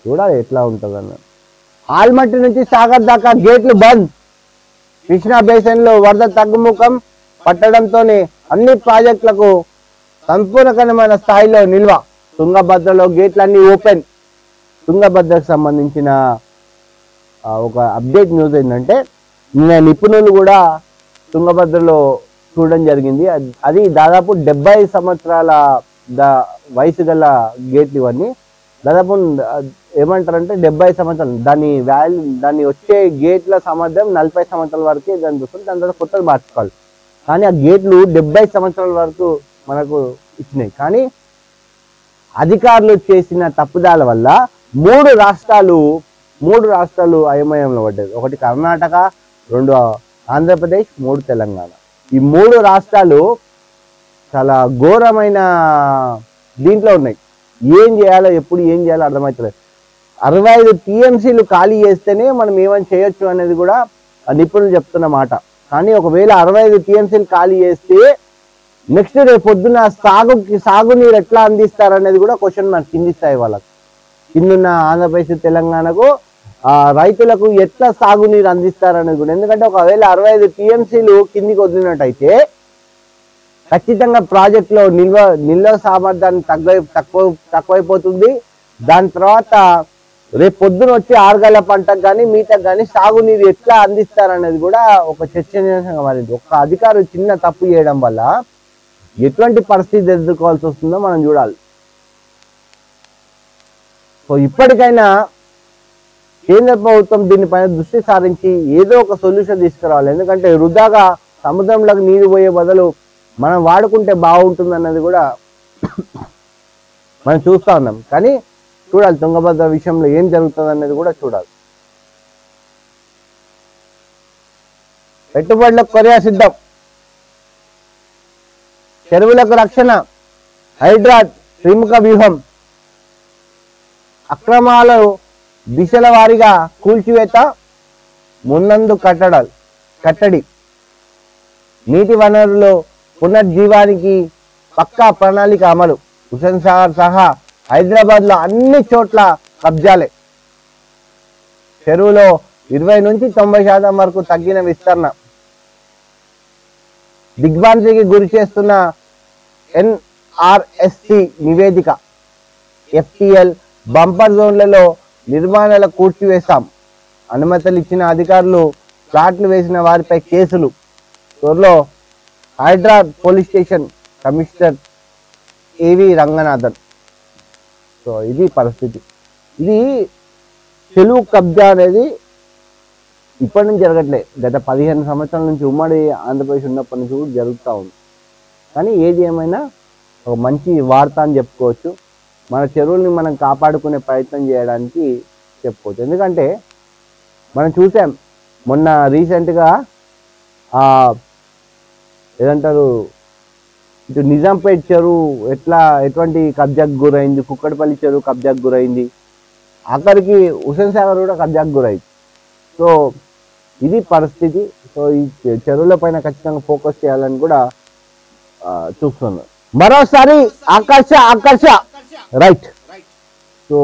చూడాలి ఎట్లా ఉంటుందన్న. ఆల్మట్టి నుంచి సాగర్ దాకా గేట్లు బంద్. కృష్ణా బేసిన్లో వరద తగ్గుముఖం పట్టడంతో అన్ని ప్రాజెక్టులకు సంపూర్ణకరమైన స్థాయిలో నిల్వ. తుంగభద్రలో గేట్లన్నీ ఓపెన్. తుంగభద్రకు సంబంధించిన ఒక అప్డేట్ న్యూస్ ఏంటంటే నిపుణులు కూడా తుంగభద్రలో చూడడం జరిగింది. అది దాదాపు 70 సంవత్సరాల వయసు గల గేట్లు ఇవన్నీ. దాదాపు ఏమంటారంటే 70 సంవత్సరాలు దాన్ని వచ్చే గేట్ల సామర్థ్యం 40 సంవత్సరాల వరకే దాన్ని చూస్తుంది. దాని తర్వాత కొత్తది మార్చుకోవాలి. కానీ ఆ గేట్లు 70 సంవత్సరాల వరకు మనకు ఇచ్చినాయి. కానీ అధికారులు చేసిన తప్పుదాల వల్ల మూడు రాష్ట్రాలు అయోమయంలో పడ్డాయి. ఒకటి కర్ణాటక, 2 ఆంధ్రప్రదేశ్, 3 తెలంగాణ. ఈ 3 రాష్ట్రాలు చాలా ఘోరమైన దీంట్లో ఉన్నాయి. ఏం చేయాలో ఎప్పుడు ఏం చేయాలో అర్థమవుతలేదు. 65 టీఎంసీలు ఖాళీ చేస్తేనే మనం ఏమైనా చేయొచ్చు అనేది కూడా నిపుణులు చెప్తున్న మాట. కానీ ఒకవేళ 65 టీఎంసీలు ఖాళీ చేస్తే నెక్స్ట్ రేపు పొద్దున్న సాగునీరు ఎట్లా అందిస్తారనేది కూడా క్వశ్చన్ మార్క్ కింది స్థాయి వాళ్ళకు. కిందున్న ఆంధ్రప్రదేశ్, తెలంగాణకు రైతులకు ఎట్లా సాగునీరు అందిస్తారనేది కూడా. ఎందుకంటే ఒకవేళ 65 టీఎంసీలు కిందికి వదిలినట్టయితే ఖచ్చితంగా ప్రాజెక్టులో నిల్వ సామర్థ్యాన్ని తక్కువైపోతుంది. దాని తర్వాత రేపు పొద్దున వచ్చి ఆరుగాల పంటకు కానీ మిగతాకు కానీ సాగునీరు ఎట్లా అందిస్తారనేది కూడా ఒక చర్చనీయాంశంగా మారింది. ఒక అధికారి చిన్న తప్పు చేయడం వల్ల ఎటువంటి పరిస్థితి ఎదుర్కోవాల్సి వస్తుందో మనం చూడాలి. సో ఇప్పటికైనా కేంద్ర ప్రభుత్వం దీనిపైన దృష్టి సారించి ఏదో ఒక సొల్యూషన్ తీసుకురావాలి. ఎందుకంటే వృధాగా సముద్రంలోకి నీరు పోయే బదులు మనం వాడుకుంటే బాగుంటుంది అన్నది కూడా మనం చూస్తూ ఉన్నాం. కానీ చూడాలి తుంగభద్ర విషయంలో ఏం జరుగుతుంది అనేది కూడా చూడాలి. పెట్టుబడులకు కొరియా సిద్ధం. చెరువులకు రక్షణ. హైడ్రా త్రిముఖ వ్యూహం. అక్రమాలు దిశల వారీగా కూల్చివేత, ముందందు కట్టడి. నీటి వనరులు పునర్జీవానికి పక్కా ప్రణాళిక అమలు. హుస్సేన్ సాగర్ సహా హైదరాబాద్ లో అన్ని చోట్ల కబ్జాలే. చెరువులో 20 నుంచి 90% వరకు తగ్గిన విస్తరణ. దిగ్భ్రాంతికి గురి చేస్తున్న ఎన్ఆర్ఎస్సి నివేదిక. ఎఫ్టిఎల్ బంపర్ జోన్లలో నిర్మాణాల కూర్చివేశాం. అనుమతులు ఇచ్చిన అధికారులు ప్లాట్లు వేసిన వారిపై కేసులు. త్వరలో హైడ్రా పోలీస్ స్టేషన్ కమిషనర్ ఏవి రంగనాథన్. సో ఇది పరిస్థితి. ఇది చెరువు కబ్జా అనేది ఇప్పటి నుంచి జరగట్లే. గత 15 సంవత్సరాల నుంచి ఉమ్మడి ఆంధ్రప్రదేశ్ ఉన్నప్పటి నుంచి కూడా జరుగుతూ ఉంది. కానీ ఏది ఏమైనా ఒక మంచి వార్త అని చెప్పుకోవచ్చు. మన చెరువుల్ని మనం కాపాడుకునే ప్రయత్నం చేయడానికి చెప్పుకోవచ్చు. ఎందుకంటే మనం చూసాం మొన్న రీసెంట్గా ఏదంటారు ఇటు నిజాంపేట్ చెరువు ఎటువంటి కబ్జాకు గురైంది, కుక్కడపల్లి చెరువు కబ్జాకు గురైంది, ఆఖరికి హుస్సేన్ సాగర్ కూడా కబ్జాకు గురైంది. సో ఇది పరిస్థితి. సో ఈ చెరువుల పైన ఖచ్చితంగా ఫోకస్ చేయాలని కూడా చూస్తున్నాను. మరోసారి ఆకర్ష రైట్. సో